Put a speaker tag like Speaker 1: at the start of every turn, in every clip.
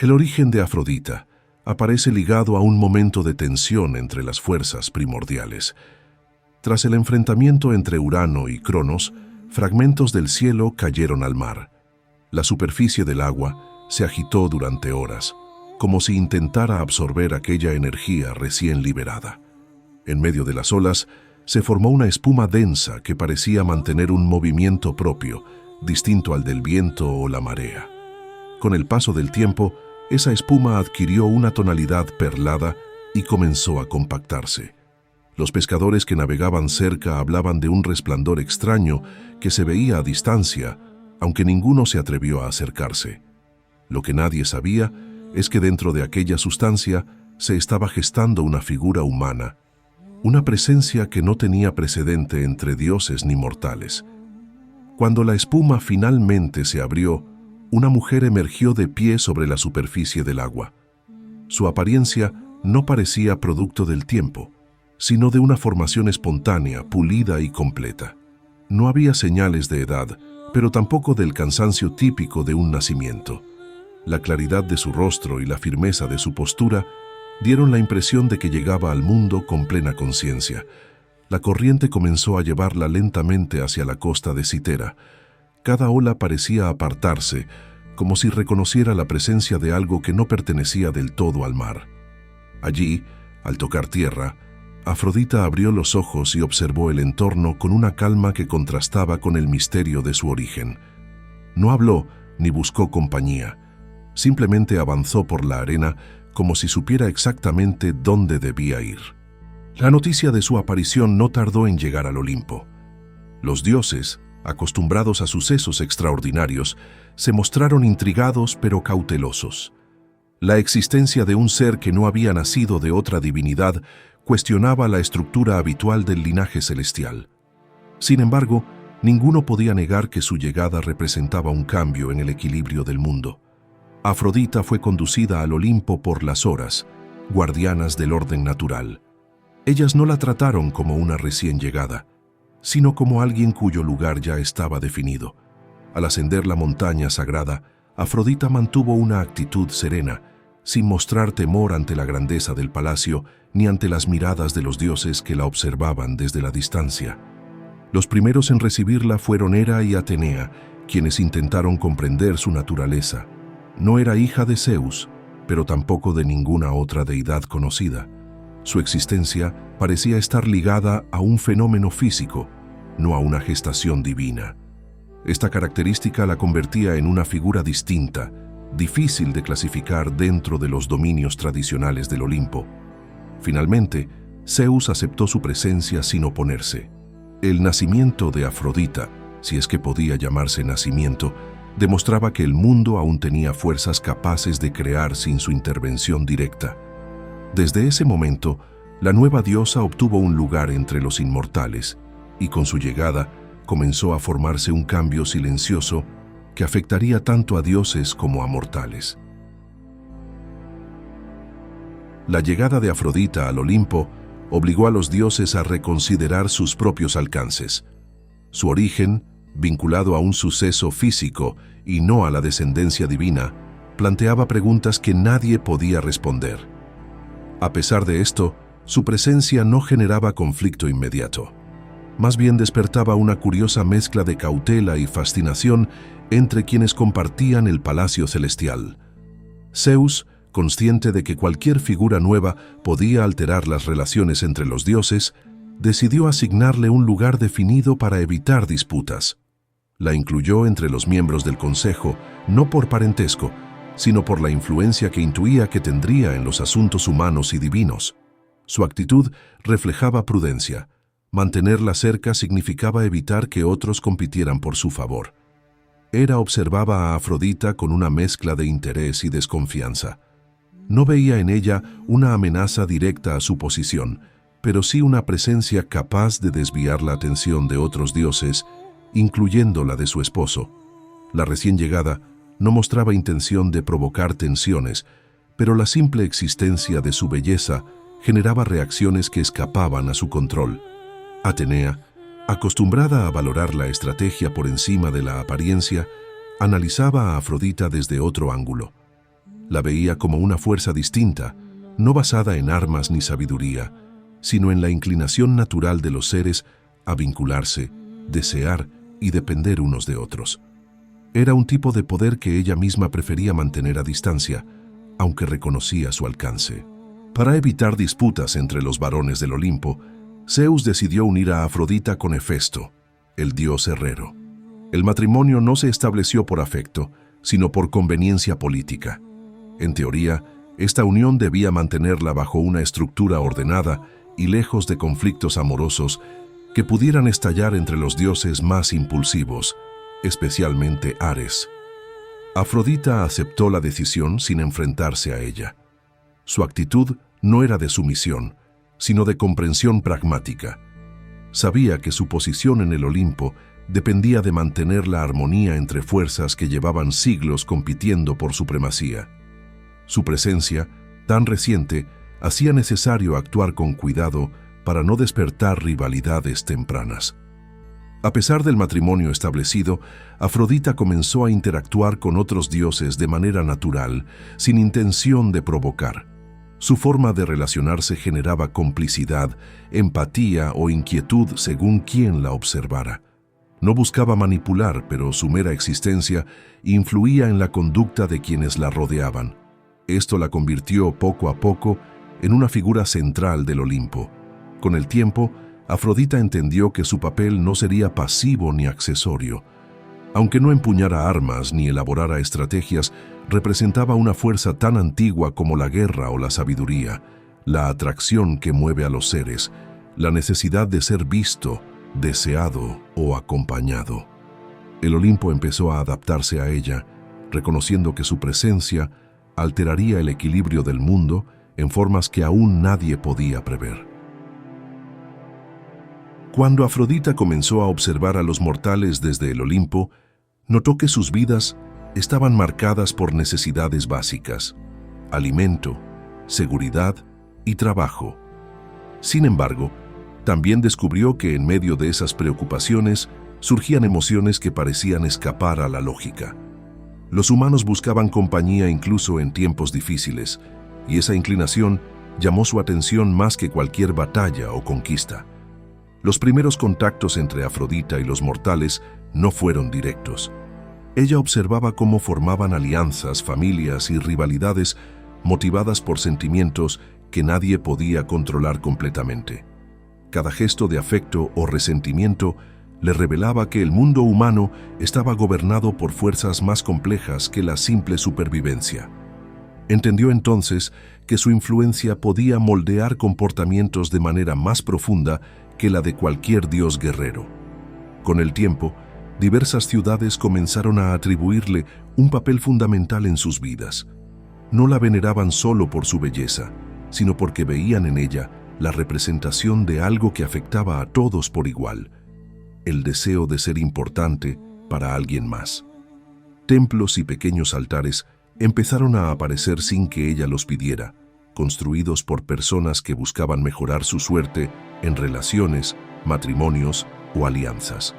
Speaker 1: El origen de Afrodita aparece ligado a un momento de tensión entre las fuerzas primordiales. Tras el enfrentamiento entre Urano y Cronos, fragmentos del cielo cayeron al mar. La superficie del agua se agitó durante horas, como si intentara absorber aquella energía recién liberada. En medio de las olas, se formó una espuma densa que parecía mantener un movimiento propio, distinto al del viento o la marea. Con el paso del tiempo, esa espuma adquirió una tonalidad perlada y comenzó a compactarse. Los pescadores que navegaban cerca hablaban de un resplandor extraño que se veía a distancia, aunque ninguno se atrevió a acercarse. Lo que nadie sabía es que dentro de aquella sustancia se estaba gestando una figura humana, una presencia que no tenía precedente entre dioses ni mortales. Cuando la espuma finalmente se abrió, una mujer emergió de pie sobre la superficie del agua. Su apariencia no parecía producto del tiempo, sino de una formación espontánea, pulida y completa. No había señales de edad, pero tampoco del cansancio típico de un nacimiento. La claridad de su rostro y la firmeza de su postura dieron la impresión de que llegaba al mundo con plena conciencia. La corriente comenzó a llevarla lentamente hacia la costa de Citera. Cada ola parecía apartarse, como si reconociera la presencia de algo que no pertenecía del todo al mar. Allí, al tocar tierra, Afrodita abrió los ojos y observó el entorno con una calma que contrastaba con el misterio de su origen. No habló ni buscó compañía. Simplemente avanzó por la arena como si supiera exactamente dónde debía ir. La noticia de su aparición no tardó en llegar al Olimpo. Los dioses, acostumbrados a sucesos extraordinarios, se mostraron intrigados pero cautelosos. La existencia de un ser que no había nacido de otra divinidad cuestionaba la estructura habitual del linaje celestial. Sin embargo, ninguno podía negar que su llegada representaba un cambio en el equilibrio del mundo. Afrodita fue conducida al Olimpo por las Horas, guardianas del orden natural. Ellas no la trataron como una recién llegada, sino como alguien cuyo lugar ya estaba definido. Al ascender la montaña sagrada, Afrodita mantuvo una actitud serena, sin mostrar temor ante la grandeza del palacio ni ante las miradas de los dioses que la observaban desde la distancia. Los primeros en recibirla fueron Hera y Atenea, quienes intentaron comprender su naturaleza. No era hija de Zeus, pero tampoco de ninguna otra deidad conocida. Su existencia parecía estar ligada a un fenómeno físico, no a una gestación divina. Esta característica la convertía en una figura distinta, difícil de clasificar dentro de los dominios tradicionales del Olimpo. Finalmente, Zeus aceptó su presencia sin oponerse. El nacimiento de Afrodita, si es que podía llamarse nacimiento, demostraba que el mundo aún tenía fuerzas capaces de crear sin su intervención directa. Desde ese momento, la nueva diosa obtuvo un lugar entre los inmortales, y con su llegada comenzó a formarse un cambio silencioso que afectaría tanto a dioses como a mortales. La llegada de Afrodita al Olimpo obligó a los dioses a reconsiderar sus propios alcances. Su origen, vinculado a un suceso físico y no a la descendencia divina, planteaba preguntas que nadie podía responder. A pesar de esto, su presencia no generaba conflicto inmediato. Más bien despertaba una curiosa mezcla de cautela y fascinación entre quienes compartían el palacio celestial. Zeus, consciente de que cualquier figura nueva podía alterar las relaciones entre los dioses, decidió asignarle un lugar definido para evitar disputas. La incluyó entre los miembros del consejo, no por parentesco, sino por la influencia que intuía que tendría en los asuntos humanos y divinos. Su actitud reflejaba prudencia. Mantenerla cerca significaba evitar que otros compitieran por su favor. Hera observaba a Afrodita con una mezcla de interés y desconfianza. No veía en ella una amenaza directa a su posición, pero sí una presencia capaz de desviar la atención de otros dioses, incluyendo la de su esposo. La recién llegada no mostraba intención de provocar tensiones, pero la simple existencia de su belleza generaba reacciones que escapaban a su control. Atenea, acostumbrada a valorar la estrategia por encima de la apariencia, analizaba a Afrodita desde otro ángulo. La veía como una fuerza distinta, no basada en armas ni sabiduría, sino en la inclinación natural de los seres a vincularse, desear y depender unos de otros. Era un tipo de poder que ella misma prefería mantener a distancia, aunque reconocía su alcance. Para evitar disputas entre los varones del Olimpo, Zeus decidió unir a Afrodita con Hefesto, el dios herrero. El matrimonio no se estableció por afecto, sino por conveniencia política. En teoría, esta unión debía mantenerla bajo una estructura ordenada y lejos de conflictos amorosos que pudieran estallar entre los dioses más impulsivos, especialmente Ares. Afrodita aceptó la decisión sin enfrentarse a ella. Su actitud no era de sumisión, sino de comprensión pragmática. Sabía que su posición en el Olimpo dependía de mantener la armonía entre fuerzas que llevaban siglos compitiendo por supremacía. Su presencia, tan reciente, hacía necesario actuar con cuidado para no despertar rivalidades tempranas. A pesar del matrimonio establecido, Afrodita comenzó a interactuar con otros dioses de manera natural, sin intención de provocar. Su forma de relacionarse generaba complicidad, empatía o inquietud según quien la observara. No buscaba manipular, pero su mera existencia influía en la conducta de quienes la rodeaban. Esto la convirtió poco a poco en una figura central del Olimpo. Con el tiempo, Afrodita entendió que su papel no sería pasivo ni accesorio. Aunque no empuñara armas ni elaborara estrategias, representaba una fuerza tan antigua como la guerra o la sabiduría, la atracción que mueve a los seres, la necesidad de ser visto, deseado o acompañado. El Olimpo empezó a adaptarse a ella, reconociendo que su presencia alteraría el equilibrio del mundo en formas que aún nadie podía prever. Cuando Afrodita comenzó a observar a los mortales desde el Olimpo, notó que sus vidas estaban marcadas por necesidades básicas: alimento, seguridad y trabajo. Sin embargo, también descubrió que en medio de esas preocupaciones surgían emociones que parecían escapar a la lógica. Los humanos buscaban compañía incluso en tiempos difíciles, y esa inclinación llamó su atención más que cualquier batalla o conquista. Los primeros contactos entre Afrodita y los mortales no fueron directos. Ella observaba cómo formaban alianzas, familias y rivalidades motivadas por sentimientos que nadie podía controlar completamente. Cada gesto de afecto o resentimiento le revelaba que el mundo humano estaba gobernado por fuerzas más complejas que la simple supervivencia. Entendió entonces que su influencia podía moldear comportamientos de manera más profunda que la de cualquier dios guerrero. Con el tiempo, diversas ciudades comenzaron a atribuirle un papel fundamental en sus vidas. No la veneraban solo por su belleza, sino porque veían en ella la representación de algo que afectaba a todos por igual: el deseo de ser importante para alguien más. Templos y pequeños altares empezaron a aparecer sin que ella los pidiera, construidos por personas que buscaban mejorar su suerte en relaciones, matrimonios o alianzas.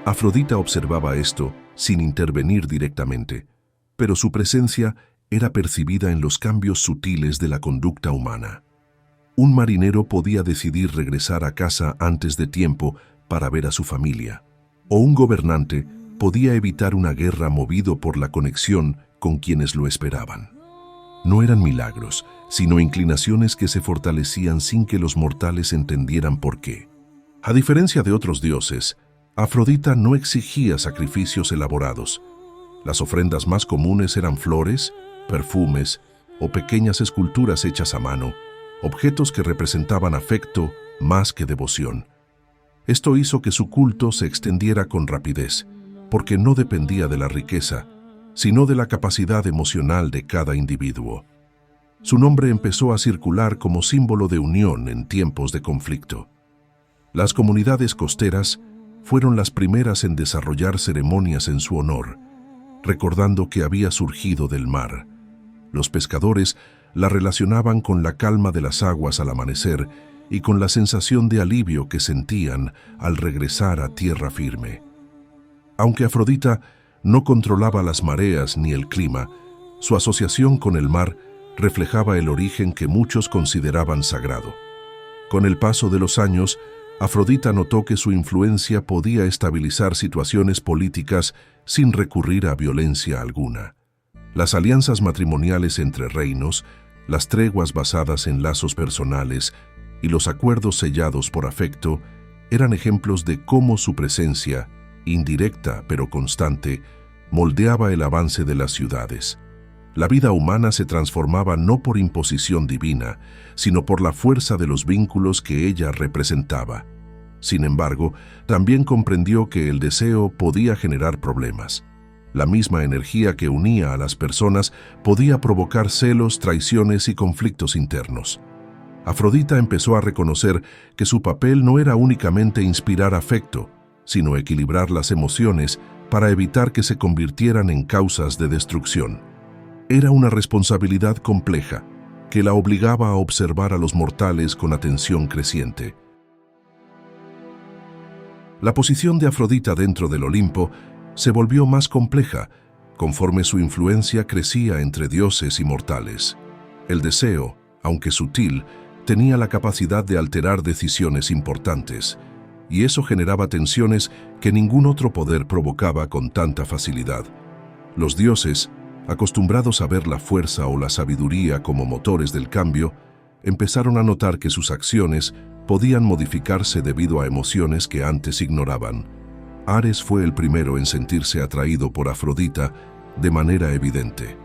Speaker 1: Afrodita observaba esto sin intervenir directamente, pero su presencia era percibida en los cambios sutiles de la conducta humana. Un marinero podía decidir regresar a casa antes de tiempo para ver a su familia, o un gobernante podía evitar una guerra movido por la conexión con quienes lo esperaban. No eran milagros, sino inclinaciones que se fortalecían sin que los mortales entendieran por qué. A diferencia de otros dioses, Afrodita no exigía sacrificios elaborados. Las ofrendas más comunes eran flores, perfumes o pequeñas esculturas hechas a mano, objetos que representaban afecto más que devoción. Esto hizo que su culto se extendiera con rapidez, porque no dependía de la riqueza, sino de la capacidad emocional de cada individuo. Su nombre empezó a circular como símbolo de unión en tiempos de conflicto. Las comunidades costeras fueron las primeras en desarrollar ceremonias en su honor, recordando que había surgido del mar. Los pescadores la relacionaban con la calma de las aguas al amanecer y con la sensación de alivio que sentían al regresar a tierra firme. Aunque Afrodita no controlaba las mareas ni el clima, Su asociación con el mar reflejaba el origen que muchos consideraban sagrado. Con el paso de los años, Afrodita notó que su influencia podía estabilizar situaciones políticas sin recurrir a violencia alguna. Las alianzas matrimoniales entre reinos, las treguas basadas en lazos personales y los acuerdos sellados por afecto eran ejemplos de cómo su presencia, indirecta pero constante, moldeaba el avance de las ciudades. La vida humana se transformaba no por imposición divina, sino por la fuerza de los vínculos que ella representaba. Sin embargo, también comprendió que el deseo podía generar problemas. La misma energía que unía a las personas podía provocar celos, traiciones y conflictos internos. Afrodita empezó a reconocer que su papel no era únicamente inspirar afecto, sino equilibrar las emociones para evitar que se convirtieran en causas de destrucción. Era una responsabilidad compleja que la obligaba a observar a los mortales con atención creciente. La posición de Afrodita dentro del Olimpo se volvió más compleja conforme su influencia crecía entre dioses y mortales. El deseo, aunque sutil, tenía la capacidad de alterar decisiones importantes, y eso generaba tensiones que ningún otro poder provocaba con tanta facilidad. Los dioses, acostumbrados a ver la fuerza o la sabiduría como motores del cambio, empezaron a notar que sus acciones podían modificarse debido a emociones que antes ignoraban. Ares fue el primero en sentirse atraído por Afrodita de manera evidente.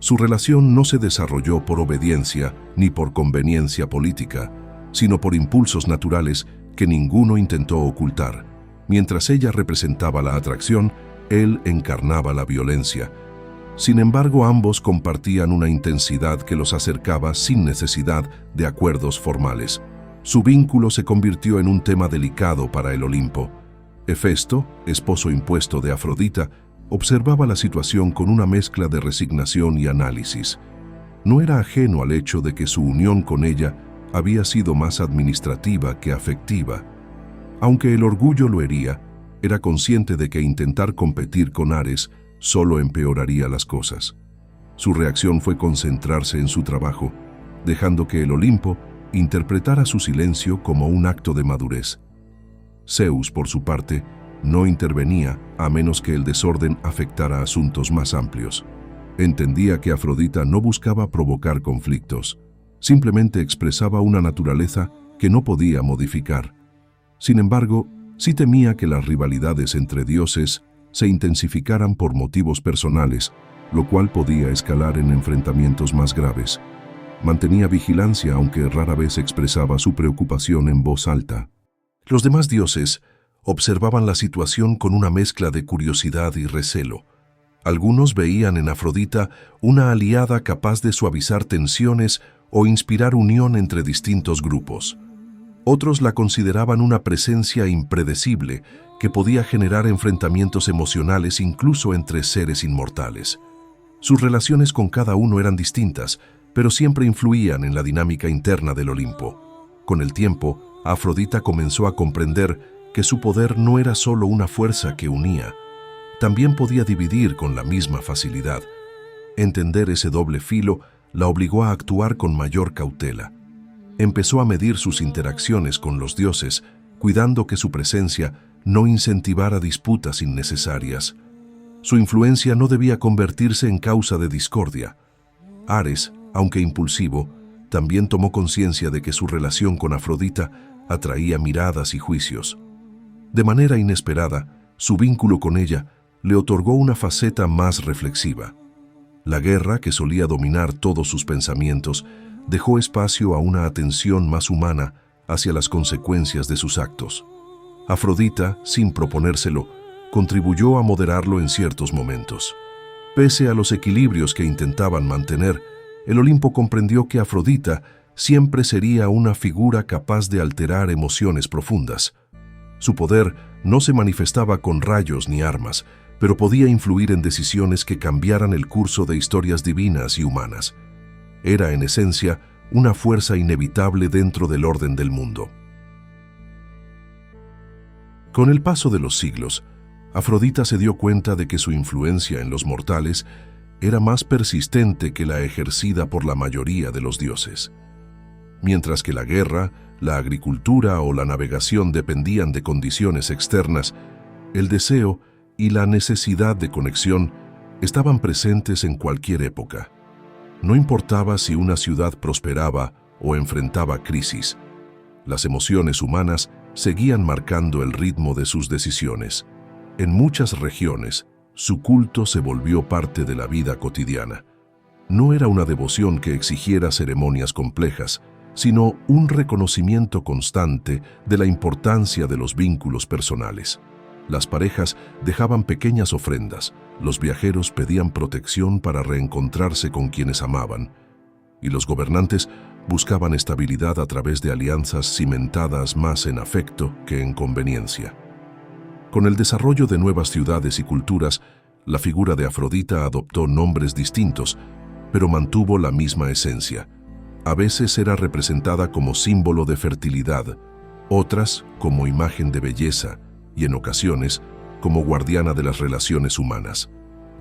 Speaker 1: Su relación no se desarrolló por obediencia ni por conveniencia política, sino por impulsos naturales que ninguno intentó ocultar. Mientras ella representaba la atracción, él encarnaba la violencia. Sin embargo, ambos compartían una intensidad que los acercaba sin necesidad de acuerdos formales. Su vínculo se convirtió en un tema delicado para el Olimpo. Hefesto, esposo impuesto de Afrodita, observaba la situación con una mezcla de resignación y análisis. No era ajeno al hecho de que su unión con ella había sido más administrativa que afectiva. Aunque el orgullo lo hería, era consciente de que intentar competir con Ares solo empeoraría las cosas. Su reacción fue concentrarse en su trabajo, dejando que el Olimpo interpretara su silencio como un acto de madurez. Zeus, por su parte, no intervenía a menos que el desorden afectara asuntos más amplios. Entendía que Afrodita no buscaba provocar conflictos, simplemente expresaba una naturaleza que no podía modificar. Sin embargo, sí temía que las rivalidades entre dioses se intensificaran por motivos personales, lo cual podía escalar en enfrentamientos más graves. Mantenía vigilancia, aunque rara vez expresaba su preocupación en voz alta. Los demás dioses observaban la situación con una mezcla de curiosidad y recelo. Algunos veían en Afrodita una aliada capaz de suavizar tensiones o inspirar unión entre distintos grupos. Otros la consideraban una presencia impredecible que podía generar enfrentamientos emocionales incluso entre seres inmortales. Sus relaciones con cada uno eran distintas, pero siempre influían en la dinámica interna del Olimpo. Con el tiempo, Afrodita comenzó a comprender que su poder no era solo una fuerza que unía, también podía dividir con la misma facilidad. Entender ese doble filo la obligó a actuar con mayor cautela. Empezó a medir sus interacciones con los dioses, cuidando que su presencia no incentivara disputas innecesarias. Su influencia no debía convertirse en causa de discordia. Ares, aunque impulsivo, también tomó conciencia de que su relación con Afrodita atraía miradas y juicios. De manera inesperada, su vínculo con ella le otorgó una faceta más reflexiva. La guerra, que solía dominar todos sus pensamientos, dejó espacio a una atención más humana hacia las consecuencias de sus actos. Afrodita, sin proponérselo, contribuyó a moderarlo en ciertos momentos. Pese a los equilibrios que intentaban mantener, el Olimpo comprendió que Afrodita siempre sería una figura capaz de alterar emociones profundas. Su poder no se manifestaba con rayos ni armas, pero podía influir en decisiones que cambiaran el curso de historias divinas y humanas. Era, en esencia, una fuerza inevitable dentro del orden del mundo. Con el paso de los siglos, Afrodita se dio cuenta de que su influencia en los mortales era más persistente que la ejercida por la mayoría de los dioses. Mientras que la guerra, la agricultura o la navegación dependían de condiciones externas, el deseo y la necesidad de conexión estaban presentes en cualquier época. No importaba si una ciudad prosperaba o enfrentaba crisis, las emociones humanas seguían marcando el ritmo de sus decisiones. En muchas regiones, su culto se volvió parte de la vida cotidiana. No era una devoción que exigiera ceremonias complejas, sino un reconocimiento constante de la importancia de los vínculos personales. Las parejas dejaban pequeñas ofrendas, los viajeros pedían protección para reencontrarse con quienes amaban, y los gobernantes buscaban estabilidad a través de alianzas cimentadas más en afecto que en conveniencia. Con el desarrollo de nuevas ciudades y culturas, la figura de Afrodita adoptó nombres distintos, pero mantuvo la misma esencia. A veces era representada como símbolo de fertilidad, otras como imagen de belleza y en ocasiones como guardiana de las relaciones humanas.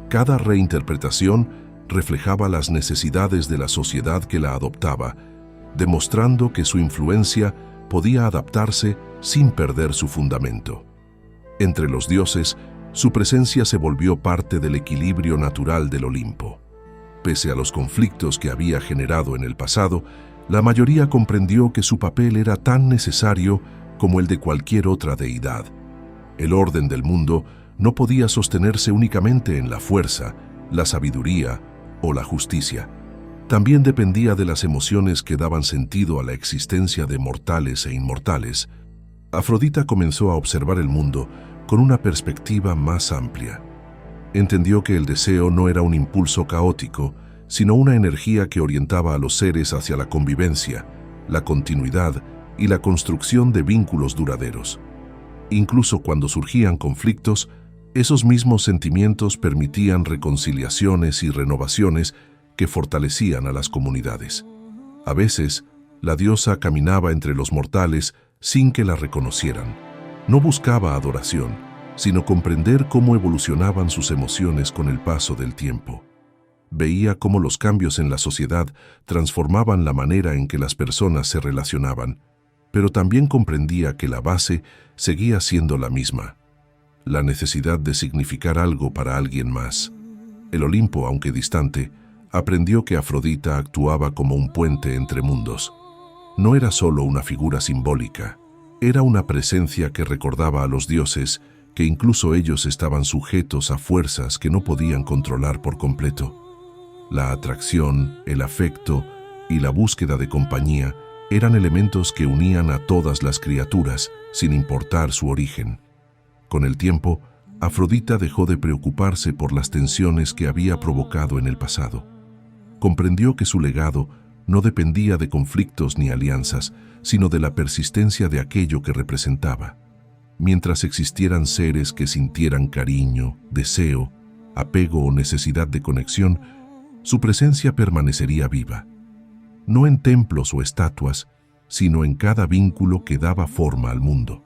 Speaker 1: Cada reinterpretación reflejaba las necesidades de la sociedad que la adoptaba, demostrando que su influencia podía adaptarse sin perder su fundamento. Entre los dioses, su presencia se volvió parte del equilibrio natural del Olimpo. Pese a los conflictos que había generado en el pasado, la mayoría comprendió que su papel era tan necesario como el de cualquier otra deidad. El orden del mundo no podía sostenerse únicamente en la fuerza, la sabiduría o la justicia. También dependía de las emociones que daban sentido a la existencia de mortales e inmortales. Afrodita comenzó a observar el mundo con una perspectiva más amplia. Entendió que el deseo no era un impulso caótico, sino una energía que orientaba a los seres hacia la convivencia, la continuidad y la construcción de vínculos duraderos. Incluso cuando surgían conflictos, esos mismos sentimientos permitían reconciliaciones y renovaciones que fortalecían a las comunidades. A veces, la diosa caminaba entre los mortales sin que la reconocieran. No buscaba adoración, sino comprender cómo evolucionaban sus emociones con el paso del tiempo. Veía cómo los cambios en la sociedad transformaban la manera en que las personas se relacionaban, pero también comprendía que la base seguía siendo la misma: la necesidad de significar algo para alguien más. El Olimpo, aunque distante, aprendió que Afrodita actuaba como un puente entre mundos. No era solo una figura simbólica, era una presencia que recordaba a los dioses que incluso ellos estaban sujetos a fuerzas que no podían controlar por completo. La atracción, el afecto y la búsqueda de compañía eran elementos que unían a todas las criaturas, sin importar su origen. Con el tiempo, Afrodita dejó de preocuparse por las tensiones que había provocado en el pasado. Comprendió que su legado no dependía de conflictos ni alianzas, sino de la persistencia de aquello que representaba. Mientras existieran seres que sintieran cariño, deseo, apego o necesidad de conexión, su presencia permanecería viva. No en templos o estatuas, sino en cada vínculo que daba forma al mundo.